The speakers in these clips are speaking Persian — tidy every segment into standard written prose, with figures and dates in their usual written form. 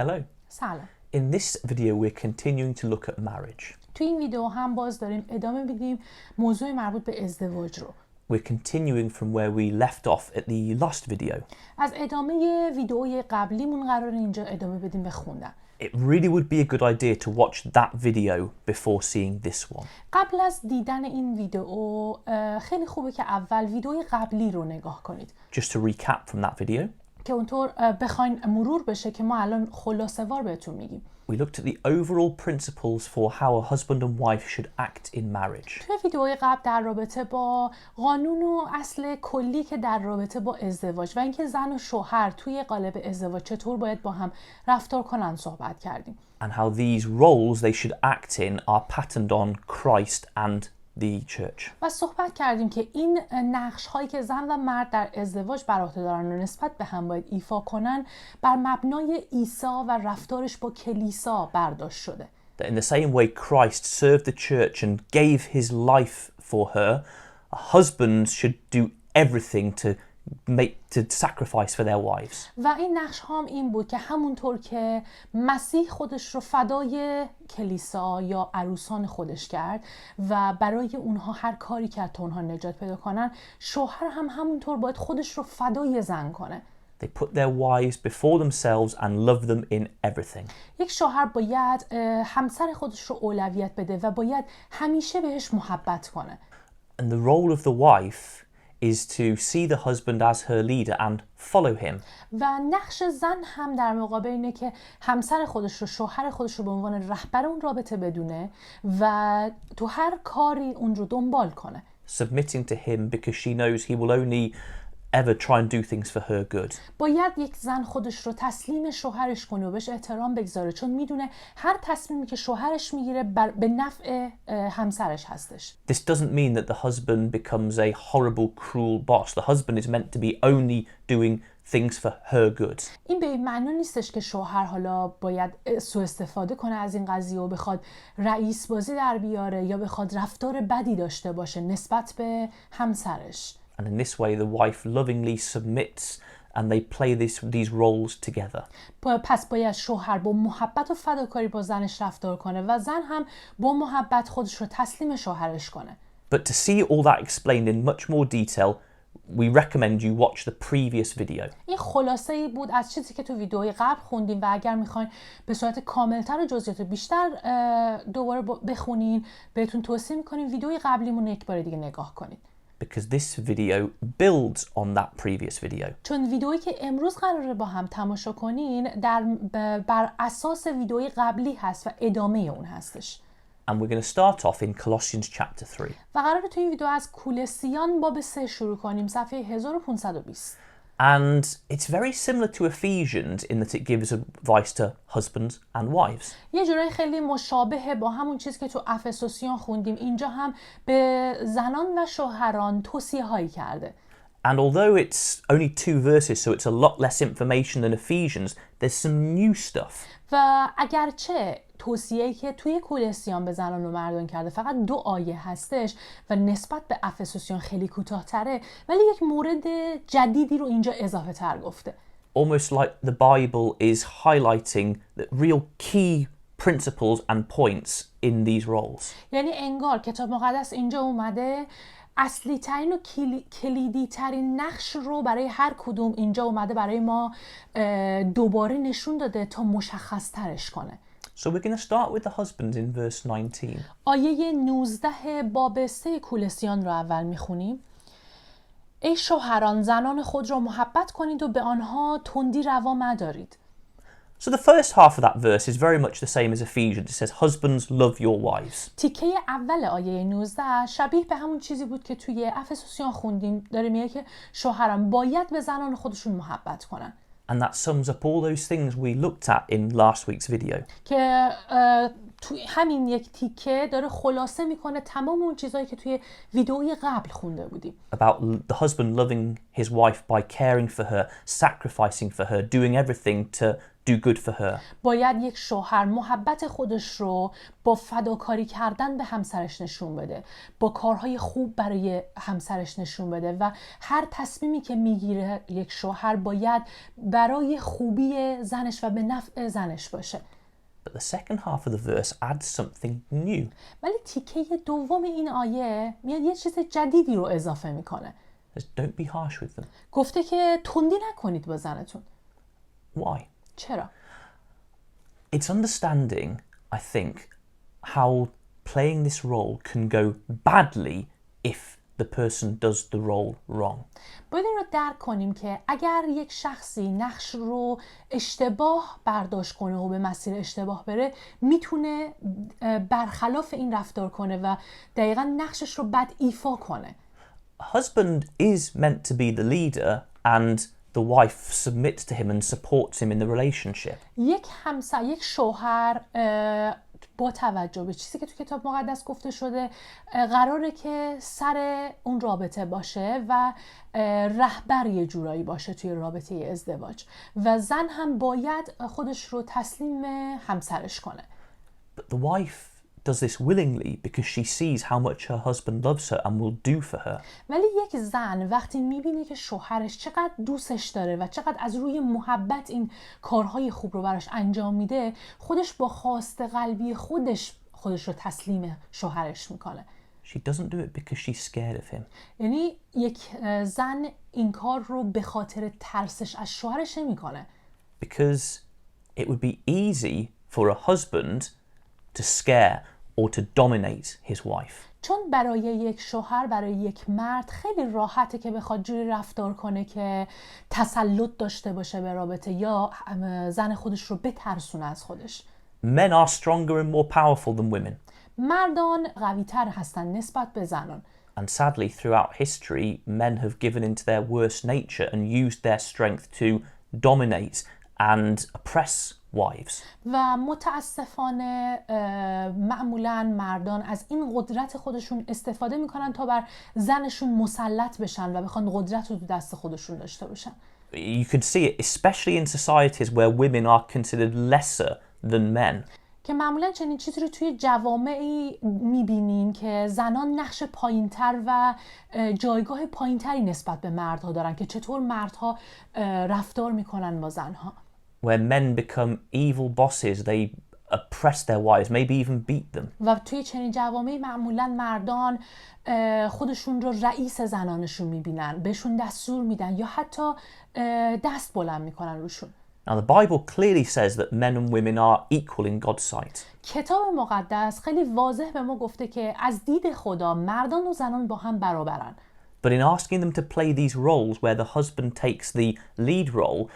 Hello. سلام. In this video we're continuing to look at marriage. تو این ویدیو هم باز داریم ادامه میدیم موضوع مربوط به ازدواج رو. We're continuing from where we left off at the last video. از ادامه ویدیوی قبلیمون قراره اینجا ادامه بدیم به خوندن. It really would be a good idea to watch that video before seeing this one. قبل از دیدن این ویدیو خیلی خوبه که اول ویدیوی قبلی رو نگاه کنید. Just to recap from that video. که اونطور بخواین مرور بشه که ما الان خلاصه وار بهتون میگیم. We looked at the overall principles for how a husband and wife should act in marriage. توی ویدیوهای قبل در رابطه با قانون و اصل کلی که در رابطه با ازدواج و اینکه زن و شوهر توی قالب ازدواج چطور باید با هم رفتار کنند صحبت کردیم. And how these roles they should act in are patterned on Christ and the church. و صحبت کردیم که این نقش هایی که زن و مرد در ازدواج بر عهده دارن و نسبت به هم باید ایفا کنن بر مبنای عیسی و رفتارش با کلیسا برداشت شده. That in the same way Christ served the church and gave his life for her, husbands should do everything to sacrifice for their wives. و این نقش هم این بود که همونطور که مسیح خودش رو فدای کلیسا یا عروسان خودش کرد و برای اونها هر کاری کرد تا اونها نجات پیدا کنن، شوهر هم همونطور باید خودش رو فدای زن کنه. They put their wives before themselves and love them in everything. یک شوهر باید همسر خودش رو اولویت بده و باید همیشه بهش محبت کنه. And the role of the wife is to see the husband as her leader and follow him. و نقش زن هم در مقابل اینه که همسر خودش رو شوهر خودش رو به عنوان رهبر اون رابطه بدونه و تو هر کاری اون رو دنبال کنه. Submitting to him because she knows he will only ever try and do things for her good. باید یک زن خودش رو تسلیم شوهرش کنه و بهش احترام بگذاره چون میدونه هر تصمیمی که شوهرش میگیره به نفع همسرش هستش. This doesn't mean that the husband becomes a horrible, cruel boss. The husband is meant to be only doing things for her good. این به این معنی نیستش که شوهر حالا باید سوء استفاده کنه از این قضیه و بخواد رئیس بازی در بیاره یا بخواد رفتار بدی داشته باشه نسبت به همسرش. And in this way, the wife lovingly submits and they play these roles together. پس باید شوهر با محبت و فداکاری با زنش رفتار کنه و زن هم با محبت خودش رو تسلیم شوهرش کنه. But to see all that explained in much more detail, we recommend you watch the previous video. این خلاصه ای بود از چیزی که تو ویدیوهای قبل خوندیم و اگر میخواین به صورت کاملتر و جزئیات بیشتر دوباره بخونین بهتون توصیه میکنیم ویدیوی قبلیمون یک بار دیگه نگاه کنید. Because this video builds on that previous video. چون ویدئویی که امروز قراره با هم تماشا کنین بر اساس ویدئوی قبلی هست و ادامه اون هستش. And we're going to start off in Colossians chapter 3. و قراره تو این ویدیو از کولسیان باب 3 شروع کنیم صفحه 1520. And it's very similar to Ephesians in that it gives advice to husbands and wives. یه جورایی خیلی مشابه با همون چیزی که تو افسوسیان خوندیم اینجا هم به زنان و شوهران توصیه هایی کرده. And although it's only 2 verses, so it's a lot less information than Ephesians, there's some new stuff. و اگرچه توصیه‌ای که توی کولسیان به زنان و مردان کرده فقط 2 آیه هستش و نسبت به افسوسیان خیلی کوتاه‌تره ولی یک مورد جدیدی رو اینجا اضافه تر گفته. Almost like the Bible is highlighting the real key principles and points in these roles. یعنی انگار کتاب مقدس اینجا اومده اصلی ترین و کلیدی ترین نقش رو برای هر کدوم اینجا اومده برای ما دوباره نشون داده تا مشخص ترش کنه. So we're going to start with the husbands in verse 19. آیه 19 باب 3 کولسیان رو اول میخونیم. ای شوهران زنان خود را محبت کنید و به آنها تندی روا مدارید. So the first half of that verse is very much the same as Ephesians. It says, husbands, love your wives. تیکه اول آیه 19 شبیه به همون چیزی بود که توی افسوسیان خوندیم داره میگه که شوهران باید به زنان خودشون محبت کنن. And that sums up all those things we looked at in last week's video. که توی همین یک تیکه داره خلاصه میکنه تمام اون چیزایی که توی ویدئوی قبل خونده بودیم. About the husband loving his wife by caring for her, sacrificing for her, doing everything do good for her. باید یک شوهر محبت خودش رو با فداکاری کردن به همسرش نشون بده، با کارهای خوب برای همسرش نشون بده و هر تصمیمی که میگیره یک شوهر باید برای خوبی زنش و به نفع زنش باشه. But the second half of the verse adds something new. ولی تیکه دوم این آیه میاد یه چیز جدیدی رو اضافه میکنه. It says, don't be harsh with them. گفته که تندی نکنید با زنتون. Why? چرا؟ It's understanding, I think, how playing this role can go badly if the person does the role wrong. باید این رو درک کنیم که اگر یک شخصی نقش رو اشتباه برداشت کنه و به مسیر اشتباه بره میتونه برخلاف این رفتار کنه و دقیقا نقشش رو بد ایفا کنه. A husband is meant to be the leader and the wife submits to him and supports him in the relationship. یک شوهر با توجه به چیزی که تو کتاب مقدس گفته شده قراره که سر اون رابطه باشه و رهبر یه جورایی باشه توی رابطه ازدواج و زن هم باید خودش رو تسلیم همسرش کنه. But the wife does this willingly because she sees how much her husband loves her and will do for her. ولی یک زن وقتی میبینه که شوهرش چقدر دوستش داره و چقدر از روی محبت این کارهای خوب رو براش انجام میده، خودش با خواست قلبی خودش رو تسلیم شوهرش میکنه. She doesn't do it because she's scared of him. یعنی یک زن این کار رو به خاطر ترسش از شوهرش نمیکنه. Because it would be easy for a husband to scare or to dominate his wife. چون برای یک شوهر، برای یک مرد خیلی راحته که بخواد جوری رفتار کنه که تسلط داشته باشه به رابطه یا زن خودش رو بترسونه از خودش. Men are stronger and more powerful than women. مردان قوی‌تر هستن نسبت به زنان. And sadly, throughout history, men have given into their worst nature and used their strength to dominate and oppress wives. و متاسفانه معمولاً مردان از این قدرت خودشون استفاده میکنن تا بر زنشون مسلط بشن و بخوان قدرت رو تو دست خودشون داشته باشن. You can see it especially in societies where women are considered lesser than men. که معمولاً چنین چیزی رو توی جوامعی میبینیم که زنان نقش پایینتر و جایگاه پایینتری نسبت به مردها دارن که چطور مردها رفتار میکنن با زنها. Where men become evil bosses, they oppress their wives, maybe even beat them. و توی چنین جوامعی معمولاً مردان خودشون رو رئیس زنانشون میبینن، بهشون دستور میدن یا حتی دست بلند میکنن روشون. Now the Bible clearly says that men and women are equal in God's sight. کتاب مقدس خیلی واضح به ما گفته که از دید خدا مردان و زنان با هم برابرن. But in asking them to play these roles where the husband takes the lead role,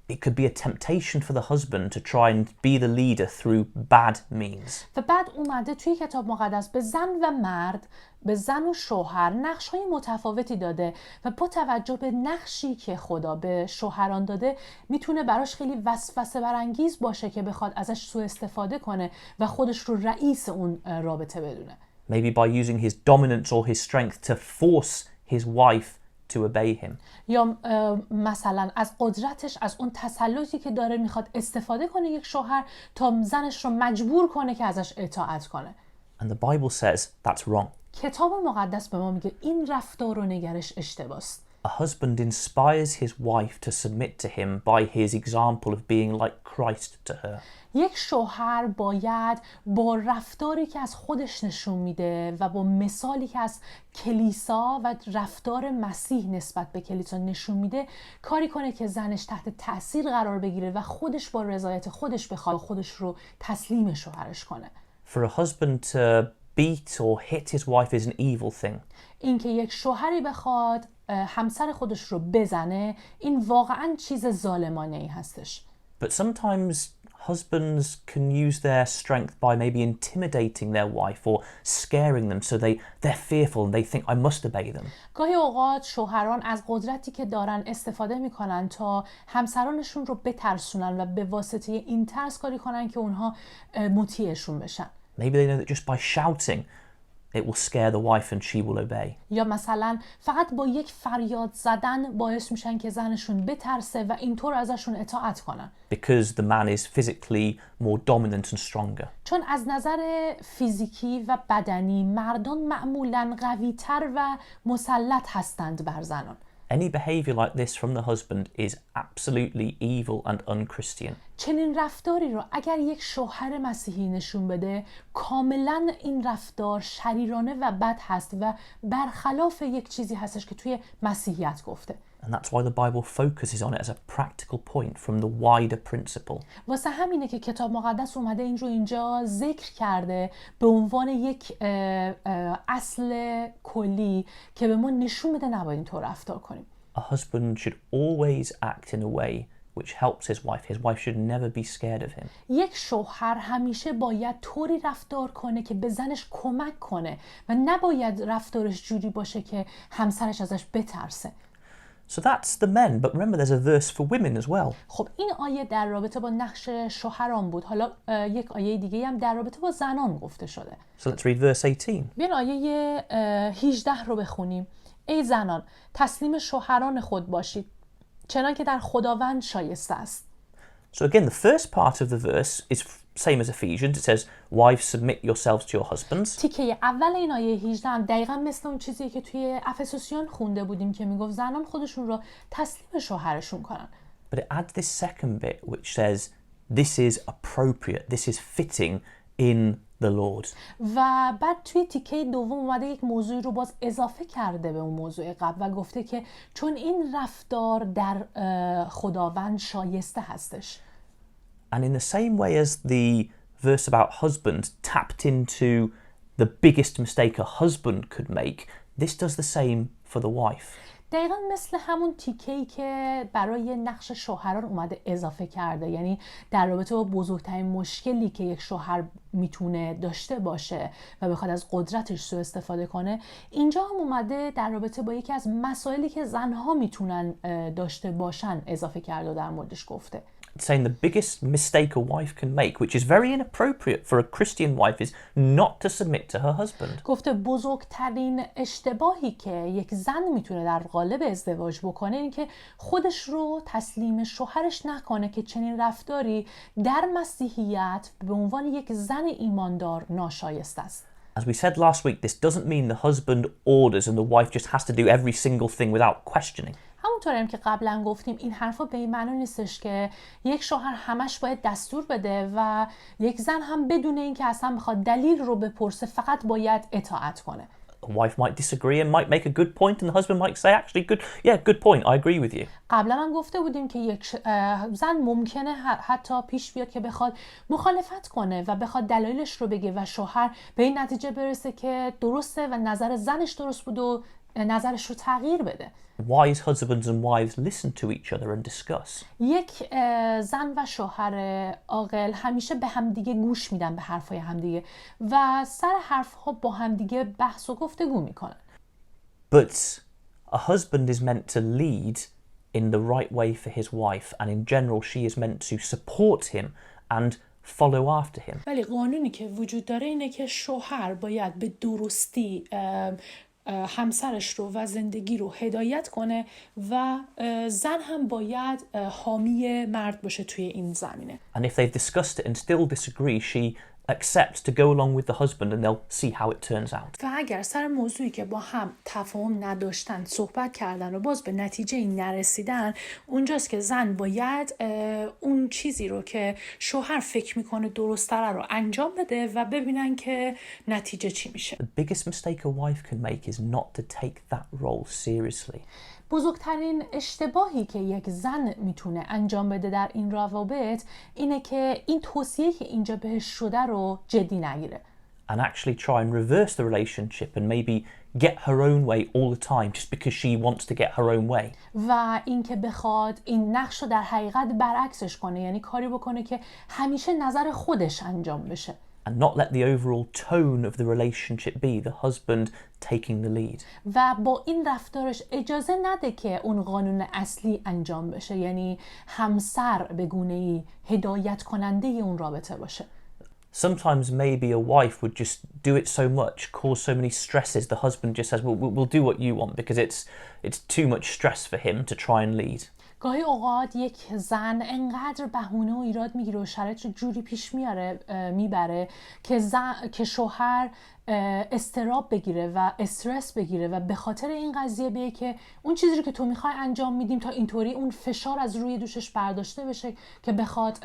it could be a temptation for the husband to try and be the leader through bad means. و بعد اومده توی کتاب مقدس به زن و مرد، به زن و شوهر نقش‌های متفاوتی داده و با توجه به نقشی که خدا به شوهران داده میتونه براش خیلی وسوسه برانگیز باشه که بخواد ازش سوء استفاده کنه و خودش رو رئیس اون رابطه بدونه. Maybe by using his dominance or his strength to force his wife to obey him. یا مثلا از قدرتش، از اون تسلطی که داره میخواد استفاده کنه یک شوهر تا زنش رو مجبور کنه که ازش اطاعت کنه. And the Bible says that's wrong. کتاب مقدس به ما میگه این رفتار و نگرش اشتباست. A husband inspires his wife to submit to him by his example of being like Christ to her. یک شوهر باید با رفتاری که از خودش نشون میده و با مثالی که از کلیسا و رفتار مسیح نسبت به کلیسا نشون میده کاری کنه که زنش تحت تأثیر قرار بگیره و خودش با رضایت خودش بخواد خودش رو تسلیم شوهرش کنه. For a husband to beat or hit his wife is an evil thing. اینکه یک شوهری بخواد همسر خودش رو بزنه این واقعاً چیز ظالمانه ای هستش. But sometimes husbands can use their strength by maybe intimidating their wife or scaring them so they're fearful and they think I must obey them. گاهی اوقات شوهران از قدرتی که دارن استفاده میکنن تا همسرانشون رو بترسونن و به واسطه این ترس کاری کنن که اونها مطیعشون بشن. Maybe they know that just by shouting it will scare the wife and she will obey. یا مثلا فقط با یک فریاد زدن باعث میشن که زنشون بترسه و اینطور ازشون اطاعت کنن. Because the man is physically more dominant and stronger. چون از نظر فیزیکی و بدنی مردان معمولاً قوی‌تر و مسلط هستند بر زنان. Any behaviour like this from the husband is absolutely evil and un-Christian. چنین رفتاری رو اگر یک شوهر مسیحی نشون بده کاملا این رفتار شریرانه و بد هست و برخلاف یک چیزی هستش که توی مسیحیت گفته. And that's why the Bible focuses on it as a practical point from the wider principle. واسه همینه که کتاب مقدس اومده این رو اینجا ذکر کرده به عنوان یک اصل کلی که به ما نشون میده نباید اینطور رفتار کنیم. A husband should always act in a way which helps his wife. His wife should never be scared of him. یک شوهر همیشه باید طوری رفتار کنه که به زنش کمک کنه و نباید رفتارش جوری باشه که همسرش ازش بترسه. So that's the men, but remember there's a verse for women as well. خب این آیه در رابطه با نقش شوهران بود. حالا یک آیه دیگه هم در رابطه با زنان گفته شده. So let's read verse 18. بیاین آیه 18 رو بخونیم. ای زنان تسلیم شوهران خود باشید چنان که در خداوند شایسته است. So again, the first part of the verse is same as Ephesians. It says, wives submit yourselves to your husbands. تیکه اول این آیه 18 هم دقیقاً مثل اون چیزی که توی افسوسیان خونده بودیم که میگفت زنان خودشون رو تسلیم شوهرشون کنن. But it adds this second bit which says, this is appropriate, this is fitting in the Lord. و بعد توی تیکه دوم اومده یک موضوع رو باز اضافه کرده به اون موضوع قبل و گفته که چون این رفتار در خداوند شایسته هستش. And in the same way as the verse about husbands tapped into the biggest mistake a husband could make, this does the same for the wife. دقیقا مثل همون تیکه‌ای که برای نقش شوهران اومده اضافه کرده، یعنی در رابطه با بزرگترین مشکلی که یک شوهر میتونه داشته باشه و بخواد از قدرتش سوء استفاده کنه، اینجا هم اومده در رابطه با یکی از مسائلی که زنها میتونن داشته باشن اضافه کرده و در موردش گفته. Saying the biggest mistake a wife can make, which is very inappropriate for a Christian wife, is not to submit to her husband. گفته بزرگترین اشتباهی که یک زن میتونه در قالب ازدواج بکنه این که خودش رو تسلیم شوهرش نکنه که چنین رفتاری در مسیحیت به عنوان یک زن ایماندار ناشایسته است. As we said last week, this doesn't mean the husband orders and the wife just has to do every single thing without questioning. همونطور هم که قبلا گفتیم این حرفا به این معنی نیستش که یک شوهر همش باید دستور بده و یک زن هم بدون اینکه اصلا بخواد دلیل رو بپرسه فقط باید اطاعت کنه. A wife might disagree and might make a good point and the husband might say actually good point, I agree with you. قبلا هم گفته بودیم که یک زن ممکنه حتی پیش بیاد که بخواد مخالفت کنه و بخواد دلایلش رو بگه و شوهر به این نتیجه برسه که درسته و نظر زنش درست بود و نظرش رو تغییر بده. Wise husbands and wives listen to each other and discuss. یک زن و شوهر عاقل همیشه به همدیگه گوش میدن به حرفای همدیگه و سر حرفها با همدیگه بحث و گفتگو میکنن. But a husband is meant to lead in the right way for his wife, and in general she is meant to support him and follow after him. ولی قانونی که وجود داره اینه که شوهر باید به درستی همسرش رو و زندگی رو هدایت کنه و زن هم باید حامی مرد باشه توی این زمینه. And if they've discussed it and still disagree, she accepts to go along with the husband and they'll see how it turns out. و اگر سر موضوعی که با هم تفاهم نداشتن صحبت کردن و باز به نتیجه نرسیدن، اونجاست که زن باید اون چیزی رو که شوهر فکر میکنه درست‌تره رو انجام بده و ببینن که نتیجه چی میشه. The biggest mistake a wife can make is not to take that role seriously. بزرگترین اشتباهی که یک زن میتونه انجام بده در این روابط اینه که این توصیه که اینجا بهش شده رو جدی نگیره. And actually try and reverse the relationship and maybe get her own way all the time just because she wants to get her own way. و اینکه بخواد این نقش رو در حقیقت برعکسش کنه، یعنی کاری بکنه که همیشه نظر خودش انجام بشه. And not let the overall tone of the relationship be the husband taking the lead. و با این رفتارش اجازه نده که اون قانون اصلی انجام بشه، یعنی همسر به گونه‌ای هدایت کننده اون رابطه باشه. Sometimes maybe a wife would just do it so much, cause so many stresses, the husband just says, well, we'll do what you want because it's too much stress for him to try and lead. گاهی اوقات یک زن انقدر بهونه و ایراد میگیره و شرایط رو جوری پیش میبره که شوهر استراب بگیره و استرس بگیره و به خاطر این قضیه بگه که اون چیزی رو که تو میخوای انجام میدیم تا اینطوری اون فشار از روی دوشش برداشته بشه که بخواد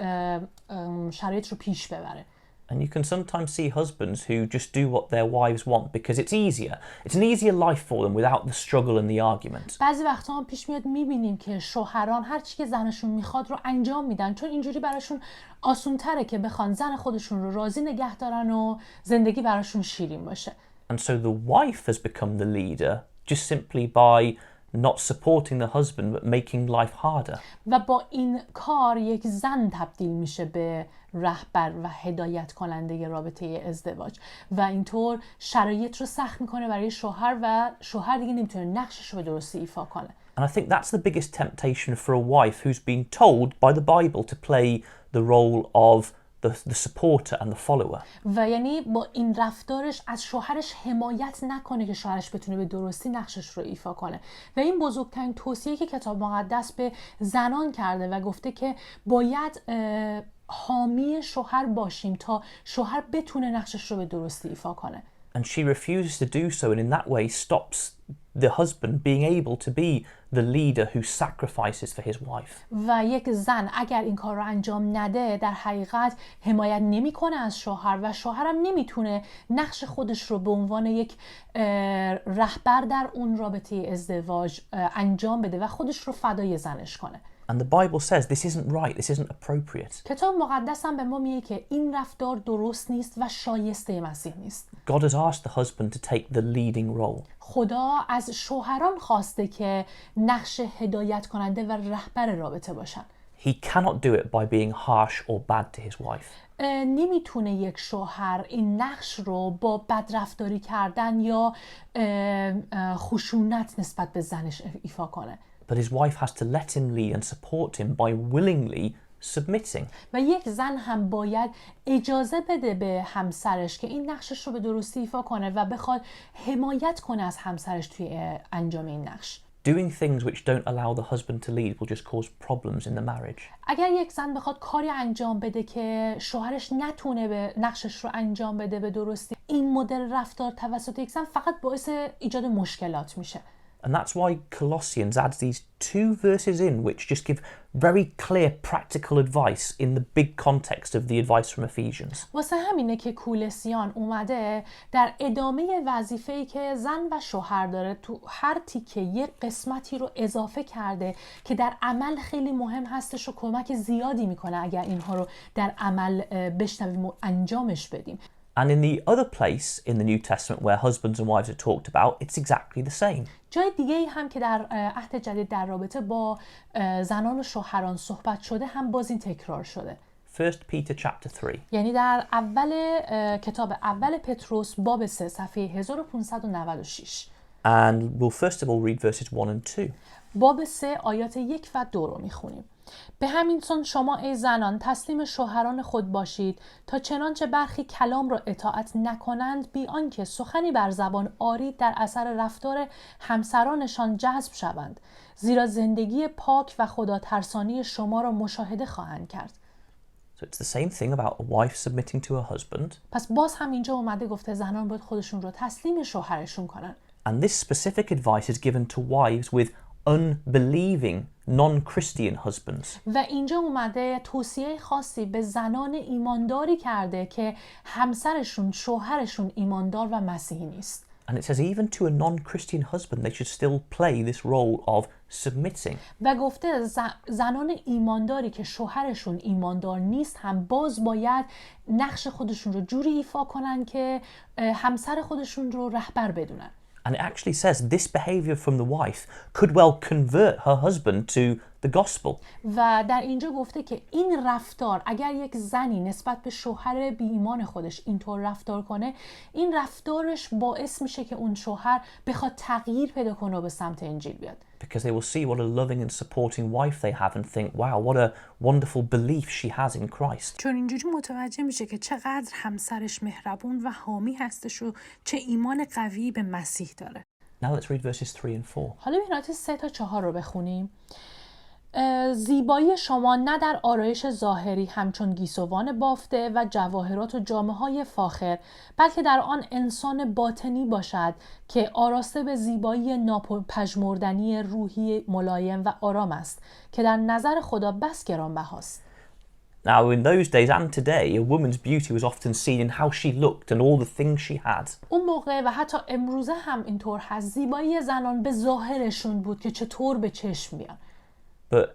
شرایط رو پیش ببره. And you can sometimes see husbands who just do what their wives want because it's easier. It's an easier life for them without the struggle and the argument. بعضی وقتا هم پیش میاد میبینیم که شوهران هر چی که زنشون میخواد رو انجام میدن چون اینجوری براشون آسون تره که بخوان زن خودشون رو راضی نگه دارن و زندگی براشون شیرین باشه. And so the wife has become the leader just simply by not supporting the husband but making life harder. و با این کار یک زن تبدیل میشه به رهبر و هدایت کننده رابطه ازدواج و اینطور شرایط رو سخت میکنه برای شوهر و شوهر دیگه نمیتونه نقشش رو به درستی ایفا کنه. And I think that's the biggest temptation for a wife who's been told by the Bible to play the role of the supporter and the follower. و یعنی با این رفتارش از شوهرش حمایت نکنه که شوهرش بتونه به درستی نقشش رو ایفا کنه و این بزرگترین توصیه که کتاب مقدس به زنان کرده و گفته که باید حامی شوهر باشیم تا شوهر بتونه نقشش رو به درستی ایفا کنه. And she refuses to do so and in that way stops the husband being able to be the leader who sacrifices for his wife. و یک زن اگر این کار رو انجام نده در حقیقت حمایت نمیکنه از شوهر و شوهرم نمیتونه نقش خودش رو به عنوان یک رهبر در اون رابطه ازدواج انجام بده و خودش رو فدای زنش کنه. And the Bible says this isn't right, this isn't appropriate. کتاب مقدس هم به ما میگه که این رفتار درست نیست و شایسته مسیح نیست. God has asked the husband to take the leading role. خدا از شوهران خواسته که نقش هدایت کننده و رهبر رابطه باشن. He cannot do it by being harsh or bad to his wife. نمیتونه یک شوهر این نقش رو با بدرفتاری کردن یا خشونت نسبت به زنش ایفا کنه. But his wife has to let him lead and support him by willingly submitting. و یک زن هم باید اجازه بده به همسرش که این نقشش رو به درستی ایفا کنه و بخواد حمایت کنه از همسرش توی انجام این نقش. Doing things which don't allow the husband to lead will just cause problems in the marriage. اگر یک زن بخواد کاری انجام بده که شوهرش نتونه به نقشش رو انجام بده به درستی، این مدل رفتار توسط یک زن فقط باعث ایجاد مشکلات میشه. And that's why Colossians adds these two verses in which just give very clear practical advice in the big context of the advice from Ephesians. واسه همینه که کولسیان اومده در ادامه وظیفه‌ای که زن و شوهر داره تو هر تیکه یک قسمتی رو اضافه کرده که در عمل خیلی مهم هستش و کمک زیادی میکنه اگر اینها رو در عمل بشنویم و انجامش بدیم. And in the other place in the New Testament where husbands and wives are talked about, it's exactly the same. جای دیگه هم که در عهد جدید در رابطه با زنان و شوهران صحبت شده هم باز این تکرار شده. 1 Peter chapter 3. یعنی در کتاب اول پتروس باب 3 صفحه 1596. And we'll first of all read verses 1 and 2. باب 3 آیات 1 و 2 رو میخونیم. به همین سان شما ای زنان تسلیم شوهران خود باشید تا چنانچه برخی کلام را اطاعت نکنند بی آنکه سخنی بر زبان آرید در اثر رفتار همسرانشان جذب شوند، زیرا زندگی پاک و خدا ترسانی شما را مشاهده خواهند کرد. So it's the same thing about a wife submitting to her husband. پس باز هم اینجا اومده گفته زنان باید خودشون رو تسلیم شوهرشون کنن. And this specific advice is given to wives with unbelieving non-Christian husbands. و اینجا اومده توصیه خاصی به زنان ایمانداری کرده که همسرشون شوهرشون ایماندار و مسیحی نیست. And it says even to a non-Christian husband they should still play this role of submitting. و گفته زنان ایمانداری که شوهرشون ایماندار نیست هم باز باید نقش خودشون رو جوری ایفا کنن که همسر خودشون رو رهبر بدونن. And it actually says this behavior from the wife could well convert her husband to the gospel. و در اینجا گفته که این رفتار، اگر یک زنی نسبت به شوهر بی ایمان خودش اینطور رفتار کنه، این رفتارش باعث میشه که اون شوهر بخواد تغییر پیدا کنه و به سمت انجیل بیاد. Because they will see what a loving and supporting wife they have and think, wow, what a wonderful belief she has in Christ. چون اینجوری متوجه میشه که چقدر همسرش مهربون و حامی هستش و چه ایمان قوی به مسیح داره. Now let's read verses 3 and 4. حالا بیاین آیات 3 تا 4 رو بخونیم. زیبایی شما نه در آرایش ظاهری همچون گیسوان بافته و جواهرات و جامه‌های فاخر، بلکه در آن انسان باطنی باشد که آراسته به زیبایی ناپژمردنی روحی ملایم و آرام است که در نظر خدا بس گرانبهاست. Now, in those days and today, a woman's beauty was often seen in how she looked and all the things she had. اون موقع و حتی امروزه هم اینطور هست، زیبایی زنان به ظاهرشون بود که چطور به چشم میان. But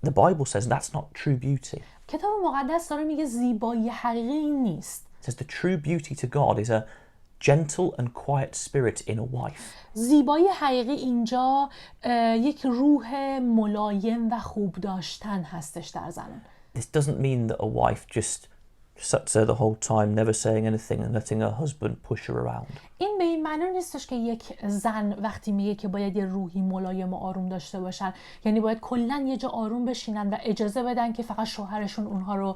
the Bible says that's not true beauty. کتاب مقدس داره میگه زیبایی حقیقی این نیست. It says the true beauty to God is a gentle and quiet spirit in a wife. زیبایی حقیقی اینجا یک روح ملایم و خوب داشتن هستش در زنان. This doesn't mean that a wife just sits there the whole time, never saying anything and letting her husband push her around. این به این معنی نیستش که یک زن وقتی میگه که باید یه روحی ملایم و آروم داشته باشن، یعنی باید کلاً یه جا آروم بشینن و اجازه بدن که فقط شوهرشون اونها رو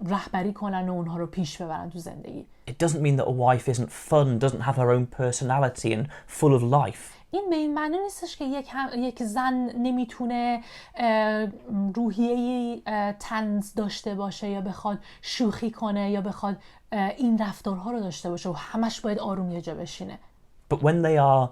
رهبری کنن و اونها رو پیش ببرن تو زندگی. It doesn't mean that a wife isn't fun, doesn't have her own personality and full of life. این به این معنی نیستش که یک زن نمیتونه روحیه‌ای طنز داشته باشه یا بخواد شوخی کنه یا بخواد این رفتارها رو داشته باشه و همش باید آروم یه جا بشینه. But when they are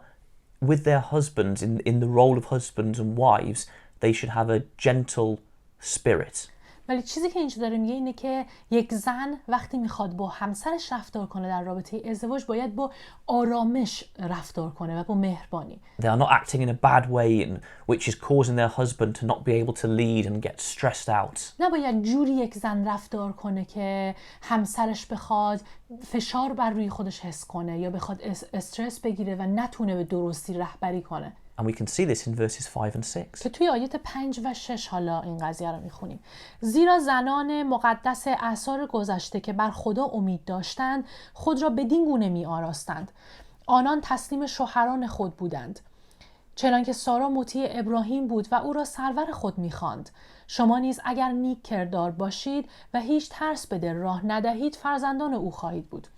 with their husbands, in the role of husbands and wives, they should have a gentle spirit. ولی چیزی که اینجا داره میگه اینه که یک زن وقتی میخواد با همسرش رفتار کنه در رابطه ازدواج باید با آرامش رفتار کنه و با مهربانی. They are not acting in a bad way which is causing their husband to not be able to lead and get stressed out. نباید جوری یک زن رفتار کنه که همسرش بخواد فشار بر روی خودش حس کنه یا بخواد استرس بگیره و نتونه به درستی رهبری کنه. And we can see this in verses 5 and 6. که توی آیات 5 و 6 حالا این قضیه رو میخونیم. زیرا زنان مقدس اعصار گذشته که بر خدا امید داشتند خود را بدین گونه می آراستند. آنان تسلیم شوهران خود بودند. چنانکه سارا مطیع ابراهیم بود و او را سرور خود می‌خواند. شما نیز اگر نیک کردار باشید و هیچ ترس به دل راه ندهید فرزندان او خواهید بود.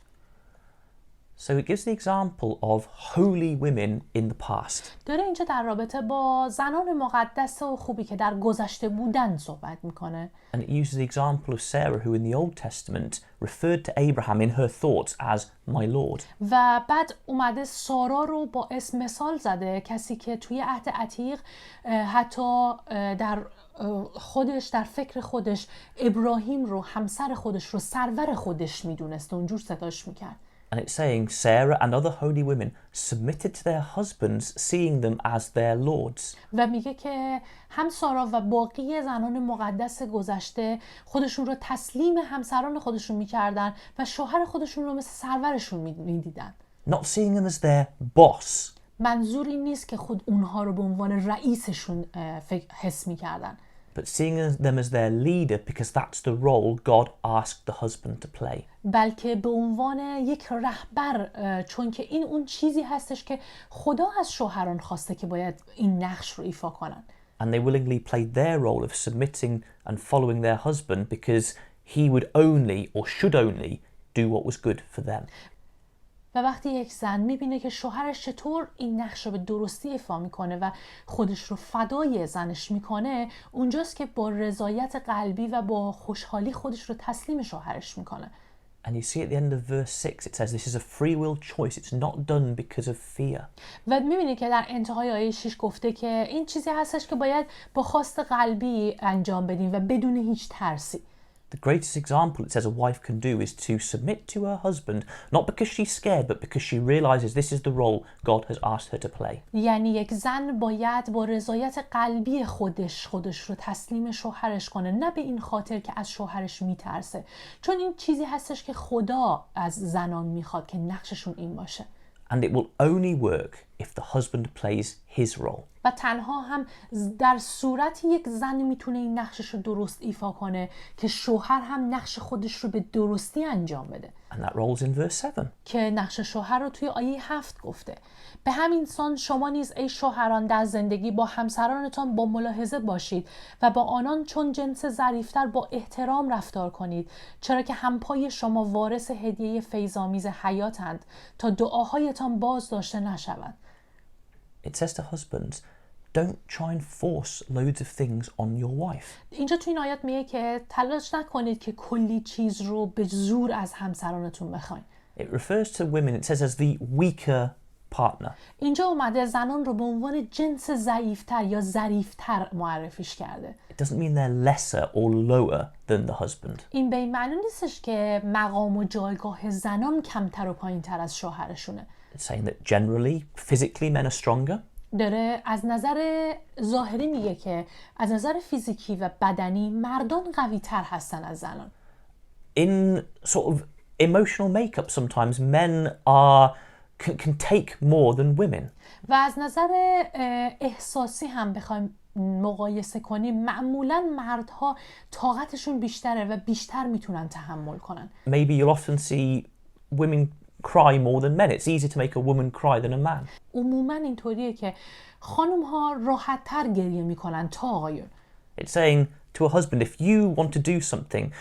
So it gives the example of holy women in the past. داره اینجا در رابطه با زنان مقدس و خوبی که در گذشته بودن صحبت میکنه. And it uses the example of Sarah, who in the Old Testament referred to Abraham in her thoughts as my Lord. و بعد اومده سارا رو با اسم مثال زده، کسی که توی عهد عتیق حتی در خودش در فکر خودش ابراهیم رو همسر خودش رو سرور خودش میدونست و اونجور صداش میکرد. And it's saying Sarah and other holy women submitted to their husbands, seeing them as their lords. و میگه که هم سارا و باقی زنان مقدس گذشته خودشون رو تسلیم همسران خودشون میکردن و شوهر خودشون رو مثل سرورشون میدیدن. Not seeing them as their boss. منظور این نیست که خود اونها رو به عنوان رئیسشون حس میکردن. But seeing them as their leader because that's the role God asked the husband to play. بلکه به عنوان یک رهبر، چون که این اون چیزی هستش که خدا از شوهران خواسته که باید این نقش رو ایفا کنن. And they willingly played their role of submitting and following their husband because he would only or should only do what was good for them. و وقتی یک زن میبینه که شوهرش چطور این نقش رو به درستی ایفا میکنه و خودش رو فدای زنش میکنه، اونجاست که با رضایت قلبی و با خوشحالی خودش رو تسلیم شوهرش میکنه. And you see at the end of verse 6 it says this is a free will choice. It's not done because of fear. و میبینی که در انتهای آیه 6 گفته که این چیزی هستش که باید با خواست قلبی انجام بدیم و بدون هیچ ترسی. The greatest example it says a wife can do is to submit to her husband, not because she's scared, but because she realizes this is the role God has asked her to play. یعنی یک زن باید با رضایت قلبی خودش رو تسلیم شوهرش کنه، نه به این خاطر که از شوهرش میترسه، چون این چیزی هستش که خدا از زنان میخواد که نقششون این باشه. And it will only work if the husband plays his role. و تنها هم در صورتی یک زن میتونه این نقشش رو درست ایفا کنه که شوهر هم نقش خودش رو به درستی انجام بده. And that role's in verse 7. که نقش شوهر رو توی آیه 7 گفته. به همین سان شما نیز ای شوهران در زندگی با همسرانتان با ملاحظه باشید و با آنان چون جنس ظریفتر با احترام رفتار کنید، چرا که همپای شما وارث هدیه فیض‌آمیز حیاتند تا دعاهایتان باز داشته نشود. It says to husbands, don't try and force loads of things on your wife. اینجا تو این آیات میگه که تلاش نکنید که کلی چیز رو به زور از همسرانتون بخواید. It refers to women, it says as the weaker partner. اینجا اومده زنان رو به عنوان جنس ضعیفتر یا ظریفتر معرفیش کرده. It doesn't mean they're lesser or lower than the husband. این به این معنی نیستش که مقام و جایگاه زنان کمتر و پایینتر از شوهرشونه. It's saying that generally, physically, men are stronger. داره از نظر ظاهری میگه که از نظر فیزیکی و بدنی مردان قوی تر هستن از زنان. In sort of emotional makeup sometimes men can take more than women. و از نظر احساسی هم بخوایم مقایسه کنیم معمولاً مردها طاقتشون بیشتره و بیشتر میتونن تحمل کنن. Maybe you'll often see women cry more than men. It's easier to make a woman cry than a man. عموماً اینطوریه که خانم ها راحت تر گریه میکنن تا آقایون. It's saying to a husband, if you want to do something,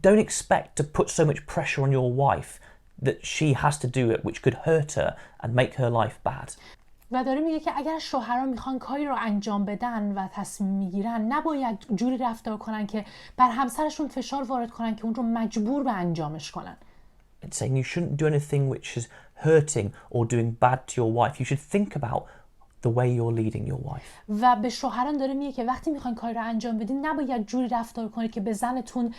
don't expect to put so much pressure on your wife that she has to do it, which could hurt her and make her life bad. و داره میگه که اگر شوهران میخوان کاری رو انجام بدن و تصمیم میگیرن نباید جوری رفتار کنن که بر همسرشون فشار وارد کنن که اون رو مجبور به انجامش کنن. It's saying you shouldn't do anything which is hurting or doing bad to your wife. You should think about the way you're leading your wife. و به شوهران داره میگه که وقتی میخواین کاری رو انجام بدین نباید جوری رفتار کنید که به زنتون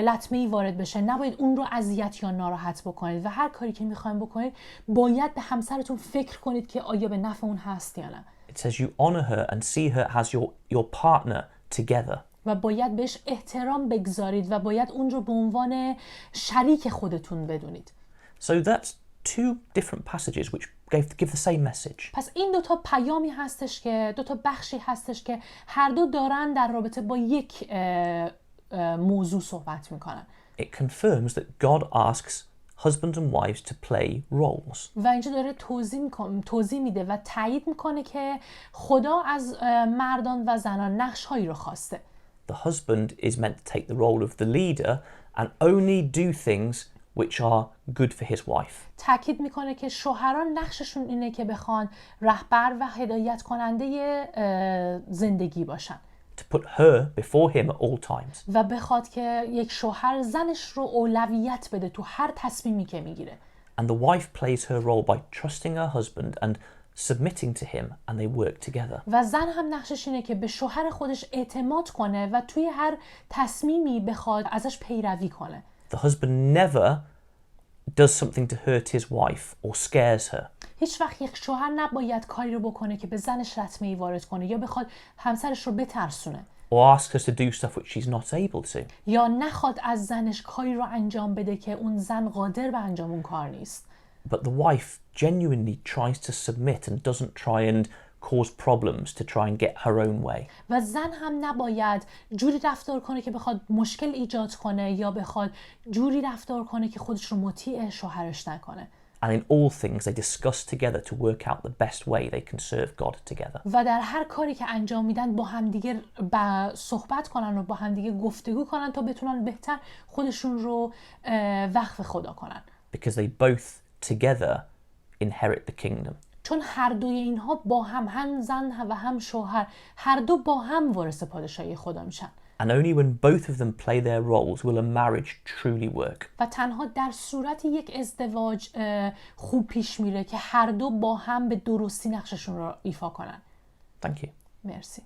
لطمه‌ای وارد بشه، نباید اون رو اذیت یا ناراحت بکنید و هر کاری که میخواین بکنید باید به همسرتون فکر کنید که آیا به نفع اون هست یا نه. It says you honor her and see her as your partner together. و باید بهش احترام بگذارید و باید اون رو به عنوان شریک خودتون بدونید. So that's two different passages which give the same message. پس این دوتا پیامی هستش که دوتا بخشی هستش که هر دو دارن در رابطه با یک موضوع صحبت میکنن. It confirms that God asks husbands and wives to play roles. و اینجا داره توضیح میده و تایید میکنه که خدا از مردان و زنان نقش‌هایی رو خواسته. The husband is meant to take the role of the leader and only do things which are good for his wife. تاکید میکنه که شوهران نقششون اینه که بخوان رهبر و هدایت کننده زندگی باشن. To put her before him at all times. و بخواد که یک شوهر زنش رو اولویت بده تو هر تصمیمی که میگیره. And the wife plays her role by trusting her husband and submitting to him and they work together. و زن هم نقشش اینه که به شوهر خودش اعتماد کنه و توی هر تصمیمی بخواد ازش پیروی کنه. The husband never does something to hurt his wife or scares her. هیچ وقت یک شوهر نباید کاری رو بکنه که به زنش لطمه‌ای وارد کنه یا بخواد همسرش رو بترسونه. Or asks us to do stuff which she's not able to. یا نخواد از زنش کاری رو انجام بده که اون زن قادر به انجام اون کار نیست. But the wife genuinely tries to submit and doesn't try and cause problems to try and get her own way. و زن هم نباید جوری رفتار کنه که بخواد مشکل ایجاد کنه یا بخواد جوری رفتار کنه که خودش رو مطیع شوهرش نکنه. And in all things they discuss together to work out the best way they can serve God together. و در هر کاری که انجام میدن با همدیگه صحبت کنن و با همدیگه گفتگو کنن تا بتونن بهتر خودشون رو وقف خدا کنن. Because they both together inherit the kingdom. چون هر دوی اینها با هم زن و هم شوهر هر دو با هم وارث پادشاهی خدا میشن. And only when both of them play their roles will a marriage truly work. و تنها در صورت یک ازدواج خوب پیش میره که هر دو با هم به درستی نقششون رو ایفا کنن. Thank you. مرسی.